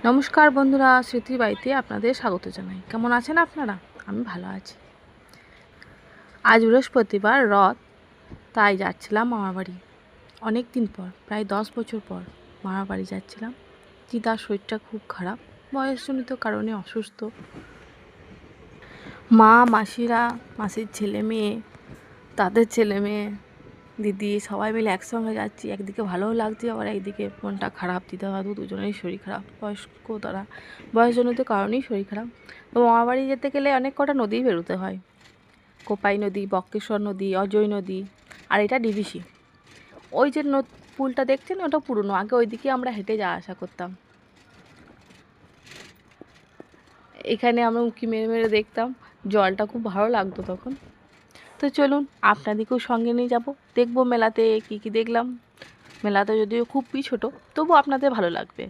নমস্কার বন্ধুরা, স্মৃতির বাড়িতে আপনাদের স্বাগত জানাই। কেমন আছেন আপনারা? আমি ভালো আছি। আজ বৃহস্পতিবার, রথ, তাই যাচ্ছিলাম মামার বাড়ি। অনেক দিন পর, প্রায় 10 বছর পর মামার বাড়ি যাচ্ছিলাম। দিদার শরীরটা খুব খারাপ, বয়সজনিত কারণে অসুস্থ। মা, মাসিরা, মাসির ছেলে মেয়ে, তাদের ছেলে মেয়ে, দিদি সবাই মিলে একসঙ্গে যাচ্ছি। একদিকে ভালোও লাগছে, আবার একদিকে মনটা খারাপ। দিদা দাদু দুজনেই শরীর খারাপ, বয়স্ক তারা, বয়সজনিত কারণেই শরীর খারাপ। তো মামার বাড়ি যেতে গেলে অনেক কটা নদী বেরোতে হয়। কোপাই নদী, বক্রেশ্বর নদী, অজয় নদী, আর এটা ডিভিসি। ওই যে পুলটা দেখছেন, ওটা পুরনো। আগে ওইদিকে আমরা হেঁটে যাওয়া আসা করতাম। এখানে আমরা উঁকি মেরে মেরে দেখতাম, জলটা খুব ভালো লাগতো তখন। তো চলুন আপনাদেরকেও সঙ্গে নিয়ে যাব, দেখবো মেলাতে কী কী দেখলাম। মেলাটা যদিও খুবই ছোটো, তবু আপনাদের ভালো লাগবে।